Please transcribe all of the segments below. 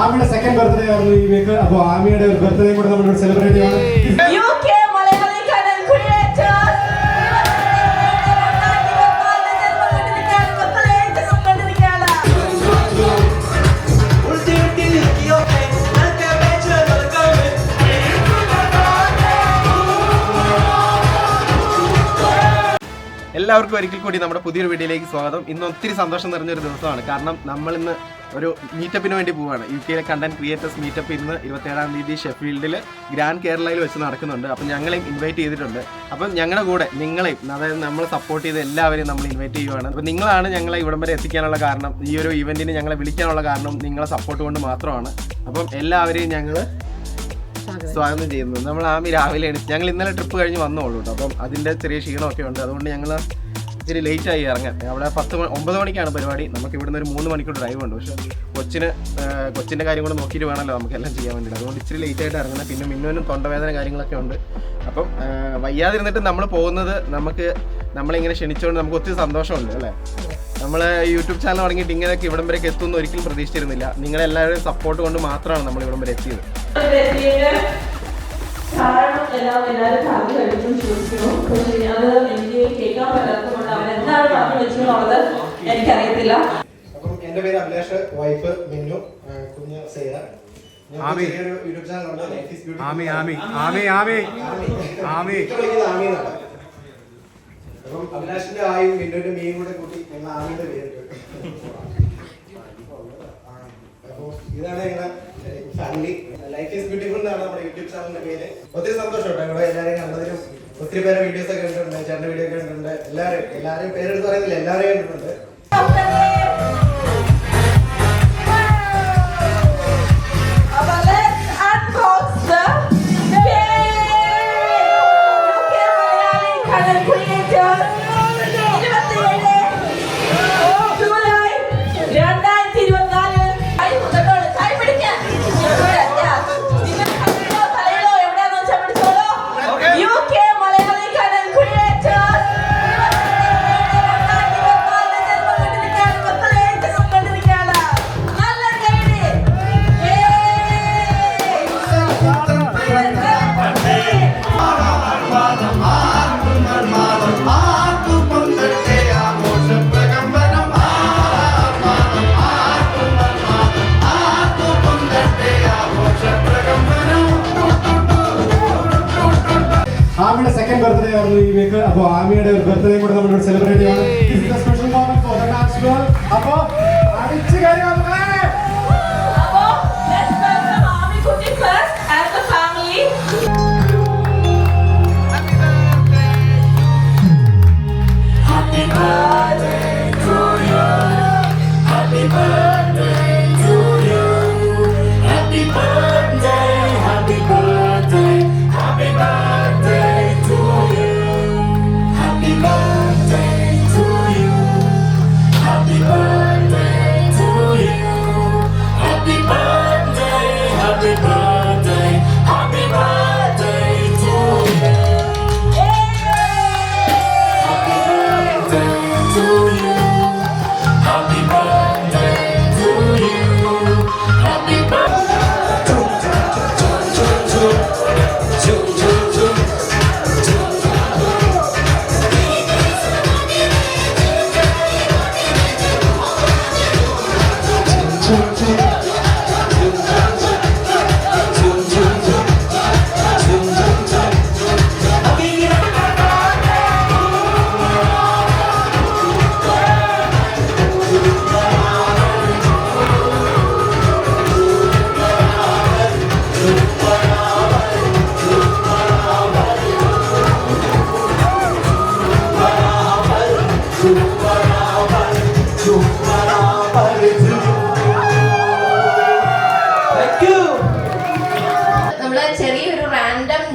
ആമിയുടെ second birthday ആയിരുന്നു ഈ week. അപ്പോൾ ആമിയുടെ ഒരു ബർത്ത്ഡേ കൂടെ നമ്മൾ സെലിബ്രേറ്റ് ചെയ്യണം. എല്ലാവർക്കും ഒരിക്കൽ കൂടി നമ്മുടെ പുതിയൊരു വീഡിയോയിലേക്ക് സ്വാഗതം. ഇന്ന് ഒത്തിരി സന്തോഷം നിറഞ്ഞൊരു ദിവസമാണ്. കാരണം നമ്മളിന്ന് ഒരു മീറ്റപ്പിന് വേണ്ടി പോവുകയാണ്. UK കണ്ടന്റ് ക്രിയേറ്റേഴ്സ് മീറ്റപ്പ് ഇന്ന് 27-ാം തീയതി ഷെഫീൽഡിൽ ഗ്രാൻഡ് കേരളയിൽ വെച്ച് നടക്കുന്നുണ്ട്. അപ്പം ഞങ്ങളെയും ഇൻവൈറ്റ് ചെയ്തിട്ടുണ്ട്. അപ്പം ഞങ്ങളുടെ കൂടെ നിങ്ങളെയും, അതായത് നമ്മൾ സപ്പോർട്ട് ചെയ്ത എല്ലാവരെയും നമ്മൾ ഇൻവൈറ്റ് ചെയ്യുകയാണ്. അപ്പം നിങ്ങളാണ് ഞങ്ങളെ ഇവിടം വരെ എത്തിക്കാനുള്ള കാരണം, ഈ ഒരു ഇവൻറ്റിന് ഞങ്ങളെ വിളിക്കാനുള്ള കാരണം നിങ്ങളെ സപ്പോർട്ട് കൊണ്ട് മാത്രമാണ്. അപ്പം എല്ലാവരെയും ഞങ്ങൾ സ്വാഗതം ചെയ്യുന്നത്. നമ്മൾ ആമി രാവിലെ ഞങ്ങൾ ഇന്നലെ ട്രിപ്പ് കഴിഞ്ഞ് വന്നോളൂ കേട്ടോ. അപ്പം അതിൻ്റെ ചെറിയ ക്ഷീണമൊക്കെ ഉണ്ട്. അതുകൊണ്ട് ഞങ്ങൾ ഇച്ചിരി ലേറ്റായി ഇറങ്ങാൻ. അവിടെ 9 മണിക്കാണ് പരിപാടി. നമുക്ക് ഇവിടുന്ന് ഒരു 3 മണിക്കൂർ ഡ്രൈവ് ഉണ്ട്. പക്ഷേ കൊച്ചിൻ്റെ കാര്യം കൂടെ നോക്കിയിട്ട് വേണമല്ലോ നമുക്കെല്ലാം ചെയ്യാൻ വേണ്ടിയിട്ട്. അതുകൊണ്ട് ഇച്ചിരി ലേറ്റായിട്ട് ഇറങ്ങുന്നത്. പിന്നെ മിന്നുവിനും തൊണ്ടവേദന കാര്യങ്ങളൊക്കെ ഉണ്ട്. അപ്പം വയ്യാതിരുന്നിട്ട് നമ്മൾ പോകുന്നത്, നമ്മളിങ്ങനെ ക്ഷണിച്ചുകൊണ്ട് നമുക്ക് ഒത്തിരി സന്തോഷമുണ്ട് അല്ലേ. നമ്മൾ യൂട്യൂബ് ചാനൽ തുടങ്ങിയിട്ട് ഇങ്ങനെയൊക്കെ ഇവിടം വരെയൊക്കെ എത്തുമെന്ന് ഒരിക്കലും പ്രതീക്ഷിച്ചിരുന്നില്ല. നിങ്ങളെല്ലാവരും സപ്പോർട്ട് കൊണ്ട് മാത്രമാണ് നമ്മൾ ഇവിടം വരെ എത്തിയത്. എല്ലാവരും കറി കഴിച്ചും ചോദിക്കുന്നു. പക്ഷേ അത് എനിക്ക് കേൾക്കാൻ പറ്റാത്തതുകൊണ്ട് അവരെന്താണ് പറഞ്ഞു വെച്ചെന്നുള്ളത് എനിക്കറിയത്തില്ല. അപ്പം എൻ്റെ പേര് അഭിലാഷ്, വൈഫ് മിന്നു, കുഞ്ഞ് സേര. യൂട്യൂബ് ചാനലുണ്ട്. അപ്പം അഭിലാഷിന്റെ ആയും മിന്നുവിന്റെ മീൻ കൂടെ കൂട്ടി ഞങ്ങൾ ആമിയുടെ പേരിട്ട്. അപ്പോൾ ഇതാണ് ഞങ്ങളുടെ ഫാമിലി. ലൈഫ് ഈസ് ബ്യൂട്ടിഫുൾ എന്നാണ് നമ്മുടെ യൂട്യൂബ് ചാനലിന്റെ പേര്. ഒത്തിരി സന്തോഷം കേട്ടോ ഇവിടെ എല്ലാവരെയും കണ്ടതിലും. ഒത്തിരി പേരെ വീഡിയോസ് ഒക്കെ കണ്ടിട്ടുണ്ട്, ചേട്ടൻ്റെ വീഡിയോ ഒക്കെ കണ്ടിട്ടുണ്ട്. എല്ലാവരെയും പേരെടുത്ത് പറയുന്നില്ല, എല്ലാവരെയും കണ്ടിട്ടുണ്ട്. ആമിയുടെ സെക്കൻഡ് ബർത്ത്ഡേ ആയിരുന്നു ഈ വീക്ക്. അപ്പോൾ ആമിയുടെ ഒരു ബർത്ത്ഡേ കൂടെ നമ്മൾ സെലിബ്രേറ്റ് ചെയ്യണം. അപ്പോൾ അടിച്ചു കാര്യം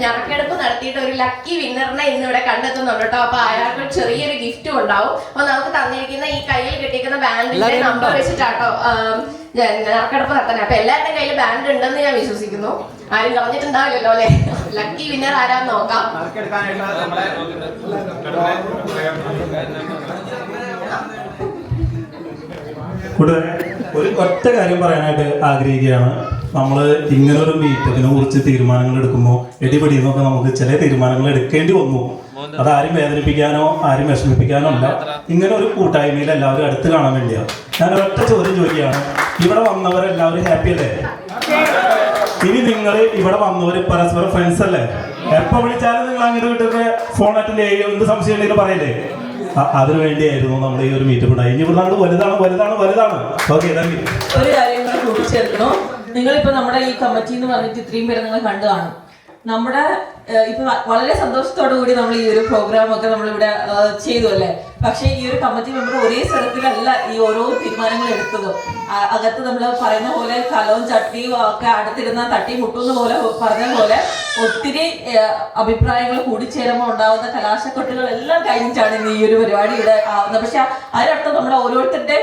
ഞറക്കെടുപ്പ് നടത്തിയിട്ട് ഒരു ലക്കി വിന്നറിനെ ഇന്ന് ഇവിടെ കണ്ടെത്തുന്നുണ്ട് കേട്ടോ. അപ്പൊ അയാൾക്ക് ചെറിയൊരു ഗിഫ്റ്റും ഉണ്ടാവും. അപ്പൊ നമുക്ക് തന്നിരിക്കുന്ന ഈ കയ്യിൽ കിട്ടിയിരിക്കുന്ന ബാൻഡിന്റെ നമ്പർ വെച്ചിട്ടാട്ടോ ഞറക്കെടുപ്പ് നടത്താൻ. അപ്പൊ എല്ലാവരുടെയും കയ്യിൽ ബാൻഡ് ഉണ്ടെന്ന് ഞാൻ വിശ്വസിക്കുന്നു. ആരും കളഞ്ഞിട്ടുണ്ടാവില്ലല്ലോ അല്ലെ. ലക്കി വിന്നർ ആരാന്ന് നോക്കാം. കൂട്ടുകാരെ ഒരു ഒറ്റ കാര്യം പറയാനായിട്ട് ആഗ്രഹിക്കുകയാണ്. നമ്മൾ ഇങ്ങനൊരു മീറ്റപ്പിനെ കുറിച്ച് തീരുമാനങ്ങൾ എടുക്കുമ്പോൾ എടിപടിയെന്നൊക്കെ നമുക്ക് ചില തീരുമാനങ്ങൾ എടുക്കേണ്ടി വന്നു. അത് ആരും വേദനിപ്പിക്കാനോ ആരും വിഷമിപ്പിക്കാനോ അല്ല, ഇങ്ങനെ ഒരു കൂട്ടായ്മയിൽ എല്ലാവരും അടുത്ത് കാണാൻ വേണ്ടിയാണ്. ഞാൻ ഒറ്റ ചോദ്യം ചോദിക്കുകയാണ്, ഇവിടെ വന്നവരെല്ലാവരും ഹാപ്പി അല്ലേ? ഇനി നിങ്ങൾ ഇവിടെ വന്നവർ പരസ്പരം ഫ്രണ്ട്സ് അല്ലേ? എപ്പോൾ വിളിച്ചാലും നിങ്ങൾ അങ്ങനെ വീട്ടിൽ ഫോൺ അറ്റൻഡ് ചെയ്യുക, എന്ത് സംശയം ഉണ്ടെങ്കിലും പറയല്ലേ? അതിനു വേണ്ടിയായിരുന്നു നമ്മൾ ഈ ഒരു മീറ്റപ്പ് ഉണ്ടായി. ഇനി ഇവിടെ നമ്മൾ വലുതാണ് വലുതാണ് വലുതാണ്. Okay, thank you. ഒരു കാര്യം കൂടെ കൂട്ടിച്ചേർക്കണോ, നിങ്ങളിപ്പോ നമ്മുടെ ഈ കമ്മിറ്റി എന്ന് പറഞ്ഞിട്ട് ഇത്രയും പേര് നിങ്ങൾ കണ്ടു കാണും. നമ്മുടെ ഇപ്പൊ വളരെ സന്തോഷത്തോടു കൂടി നമ്മൾ ഈ ഒരു പ്രോഗ്രാം ഒക്കെ നമ്മളിവിടെ ചെയ്തു അല്ലേ. പക്ഷെ ഈ ഒരു കമ്മിറ്റി മെമ്പർ ഒരേ സ്ഥലത്തിലല്ല ഈ ഓരോ തീരുമാനങ്ങൾ എടുത്തത്. അകത്ത് നമ്മൾ പറയുന്ന പോലെ കലവും ചട്ടിയും ഒക്കെ അടുത്തിരുന്ന തട്ടി മുട്ടുന്ന പോലെ പറഞ്ഞ പോലെ ഒത്തിരി അഭിപ്രായങ്ങൾ കൂടിച്ചേരുമ്പോൾ ഉണ്ടാവുന്ന കലാശക്കൊട്ടുകൾ എല്ലാം കഴിഞ്ഞിട്ടാണ് ഇന്ന് ഈ ഒരു പരിപാടി ഇവിടെ ആവുന്നത്. പക്ഷെ അതിനർത്ഥം നമ്മുടെ ഓരോരുത്തരുടെ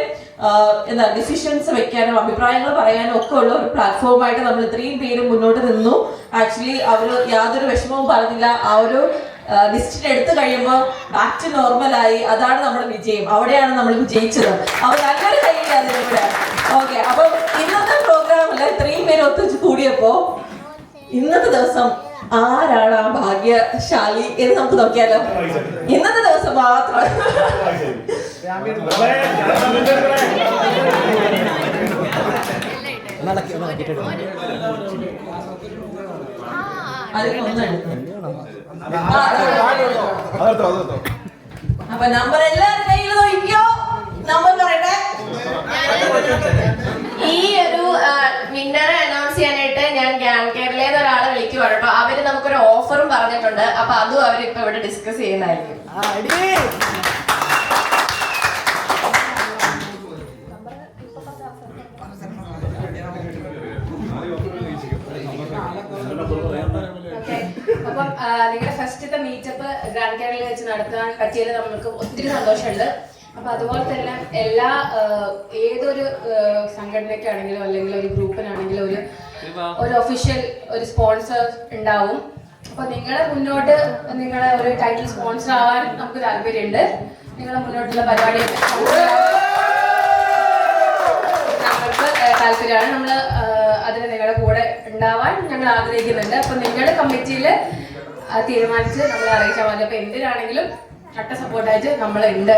എന്താ ഡിസിഷൻസ് വെക്കാനും അഭിപ്രായങ്ങൾ പറയാനും ഒക്കെ ഉള്ള ഒരു പ്ലാറ്റ്ഫോമായിട്ട് നമ്മൾ ഇത്രയും പേര് മുന്നോട്ട് നിന്നു. ആക്ച്വലി അവർ യാതൊരു വിഷമവും പറഞ്ഞില്ല. ആ ഒരു ഡിസിഷൻ എടുത്തു കഴിയുമ്പോൾ ബാക്ക് ടു നോർമലായി. അതാണ് നമ്മുടെ വിജയം. അവിടെയാണ് നമ്മൾ വിജയിച്ചത്. അവർ നല്ലൊരു കൈയില്ല അതിലൂടെ. ഓക്കെ, അപ്പൊ ഇന്നത്തെ പ്രോഗ്രാമിൽ ഇത്രയും പേര് ഒത്തുവെച്ച് കൂടിയപ്പോ ഇന്നത്തെ ദിവസം ആരാണ് ആ ഭാഗ്യശാലി എന്ന് നമുക്ക് നോക്കിയാലോ. ഇന്നത്തെ ദിവസം മാത്രം അപ്പൊ നമ്പർ എല്ലാവരും കയ്യിൽ നോക്കിയോ. നമ്പർ പറയട്ടെ. ഈ ഒരു വിന്നറെ അനൗൺസ് ചെയ്യാനായിട്ട് ഞാൻ ഗ്രാൻഡ് കേരളയിൽ ഒരാളെ വിളിക്കുവാണ് കേട്ടോ. അവര് നമുക്കൊരു ഓഫറും പറഞ്ഞിട്ടുണ്ട്. അപ്പൊ അതും അവരിപ്പോ ഇവിടെ ഡിസ്കസ് ചെയ്യുന്നതായിരിക്കും. അപ്പം നിങ്ങളുടെ ഫസ്റ്റത്തെ മീറ്റപ്പ് ഗ്രാൻഡ് കേരളയിൽ വെച്ച് നടത്താൻ പറ്റിയതിൽ നമുക്ക് ഒത്തിരി സന്തോഷമുണ്ട്. അപ്പൊ അതുപോലെ തന്നെ എല്ലാ ഏതൊരു സംഘടനയ്ക്കാണെങ്കിലും അല്ലെങ്കിൽ ഒരു ഗ്രൂപ്പിനാണെങ്കിലും ഒരു ഒഫീഷ്യൽ ഒരു സ്പോൺസർ ഉണ്ടാവും. അപ്പൊ നിങ്ങളെ മുന്നോട്ട് നിങ്ങളെ ഒരു ടൈറ്റിൽ സ്പോൺസർ ആവാൻ നമുക്ക് താല്പര്യമുണ്ട്. നിങ്ങളെ മുന്നോട്ടുള്ള പരിപാടിയൊക്കെ നമ്മൾക്ക് താല്പര്യമാണ്. നമ്മൾ അതിന് നിങ്ങളുടെ കൂടെ ഉണ്ടാവാൻ ഞങ്ങൾ ആഗ്രഹിക്കുന്നുണ്ട്. അപ്പൊ നിങ്ങളുടെ കമ്മിറ്റിയിൽ തീരുമാനിച്ച് നമ്മളെ അറിയിച്ചാൽ മതി. അപ്പൊ എന്തിനാണെങ്കിലും കട്ട സപ്പോർട്ടായിട്ട് നമ്മളുണ്ട്.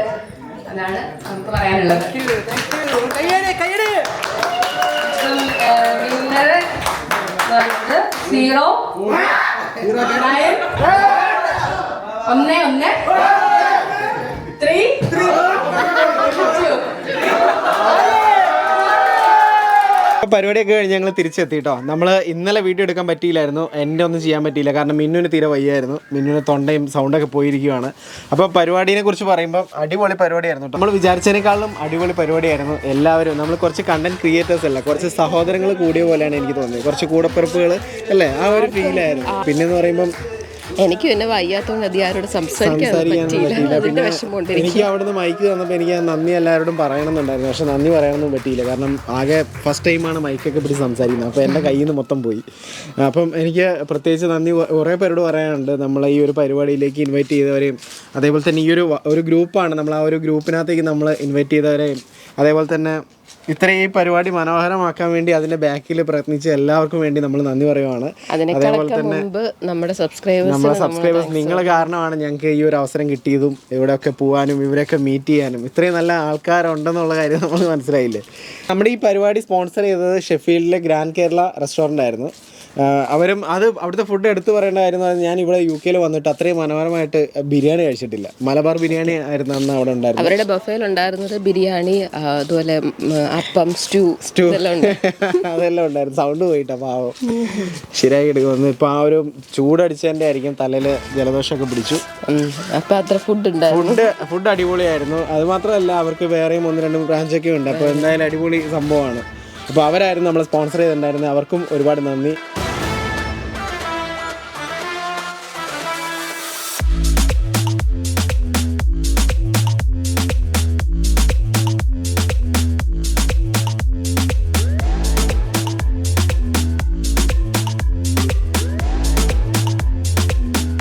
അതാണ് നമുക്ക് പറയാനുള്ളത്. വിന്നർ 0 പരിപാടിയൊക്കെ കഴിഞ്ഞ് ഞങ്ങൾ തിരിച്ചെത്തി കേട്ടോ. നമ്മൾ ഇന്നലെ വീഡിയോ എടുക്കാൻ പറ്റിയില്ലായിരുന്നു. എൻ്റെ ഒന്നും ചെയ്യാൻ പറ്റിയില്ല, കാരണം മിന്നുവിന് തീരെ വയ്യായിരുന്നു. മിന്നുവിന് തൊണ്ടയും സൗണ്ടൊക്കെ പോയിരിക്കുകയാണ്. അപ്പോൾ പരിപാടിയെ കുറിച്ച് പറയുമ്പോൾ അടിപൊളി പരിപാടിയായിരുന്നു. നമ്മൾ വിചാരിച്ചതിനേക്കാളും അടിപൊളി പരിപാടിയായിരുന്നു. എല്ലാവരും നമ്മൾ കുറച്ച് കണ്ടന്റ് ക്രിയേറ്റേഴ്സ് അല്ല, കുറച്ച് സഹോദരങ്ങൾ കൂടിയ പോലെയാണ് എനിക്ക് തോന്നിയത്. കുറച്ച് കൂടപ്പിറപ്പുകൾ അല്ലേ, ആ ഒരു ഫീലായിരുന്നു. പിന്നെന്ന് പറയുമ്പം എനിക്ക് പിന്നെ വയ്യാത്തോണ്ട് അത് ആരോട് സംസാരിക്കാൻ പറ്റിയില്ല. എനിക്ക് അവിടുന്ന് മൈക്ക് തന്നപ്പോൾ എനിക്ക് നന്ദി എല്ലാവരോടും പറയണമെന്നുണ്ടായിരുന്നു. പക്ഷെ നന്ദി പറയാനൊന്നും പറ്റിയില്ല, കാരണം ആകെ ഫസ്റ്റ് ടൈമാണ് മൈക്കൊക്കെ പിടിച്ച് സംസാരിക്കുന്നത്. അപ്പോൾ എൻ്റെ കയ്യിൽ നിന്ന് മൊത്തം പോയി. അപ്പം എനിക്ക് പ്രത്യേകിച്ച് നന്ദി കുറേ പേരോട് പറയാനുണ്ട്. നമ്മളെ ഈ ഒരു പരിപാടിയിലേക്ക് ഇൻവൈറ്റ് ചെയ്തവരെയും, അതേപോലെ തന്നെ ഈ ഒരു ഗ്രൂപ്പാണ്, നമ്മൾ ആ ഒരു ഗ്രൂപ്പിനകത്തേക്ക് നമ്മൾ ഇൻവൈറ്റ് ചെയ്തവരെയും, അതേപോലെ തന്നെ ഇത്രയും ഈ പരിപാടി മനോഹരമാക്കാൻ വേണ്ടി അതിന്റെ ബാക്കിൽ പ്രയത്നിച്ച എല്ലാവർക്കും വേണ്ടി നമ്മൾ നന്ദി പറയുവാണ്. അതേപോലെ തന്നെ നമ്മുടെ സബ്സ്ക്രൈബേഴ്സ് നിങ്ങൾ കാരണമാണ് ഞങ്ങൾക്ക് ഈ ഒരു അവസരം കിട്ടിയതും ഇവിടെയൊക്കെ പോകാനും ഇവരൊക്കെ മീറ്റ് ചെയ്യാനും. ഇത്രയും നല്ല ആൾക്കാരുണ്ടെന്നുള്ള കാര്യം നമ്മൾ മനസ്സിലായില്ലേ. നമ്മുടെ ഈ പരിപാടി സ്പോൺസർ ചെയ്തത് ഷെഫീൽഡിലെ ഗ്രാൻഡ് കേരള റെസ്റ്റോറൻ്റ് ആയിരുന്നു. അവരും അത് അവിടുത്തെ ഫുഡ് എടുത്തു പറയേണ്ട കാര്യം. ഞാൻ ഇവിടെ UK വന്നിട്ട് അത്രയും മനോഹരമായിട്ട് ബിരിയാണി കഴിച്ചിട്ടില്ല. മലബാർ ബിരിയാണി ആയിരുന്നു അന്ന് അവിടെ ഉണ്ടായിരുന്നത്. അവരുടെ ബഫേയിൽ ഉണ്ടായിരുന്നത് ബിരിയാണി, അതുപോലെ അപ്പം, സ്റ്റൂ അതെല്ലാം ഉണ്ടായിരുന്നു. സൗണ്ട് പോയിട്ടാ പാവം, ശരിയാക്കി എടുക്കുന്നു. ഇപ്പൊ ആ ഒരു ചൂടടിച്ചതിന്റെ ആയിരിക്കും തലയിൽ ജലദോഷമൊക്കെ പിടിച്ചു. അപ്പൊ അത്ര ഫുഡ് അടിപൊളിയായിരുന്നു. അത് മാത്രമല്ല അവർക്ക് വേറെയും 1-2 ബ്രാഞ്ചൊക്കെ ഉണ്ട്. അപ്പോൾ എന്തായാലും അടിപൊളി സംഭവമാണ്. അപ്പോൾ അവരായിരുന്നു നമ്മളെ സ്പോൺസർ ചെയ്തിട്ടുണ്ടായിരുന്നത്. അവർക്കും ഒരുപാട് നന്ദി.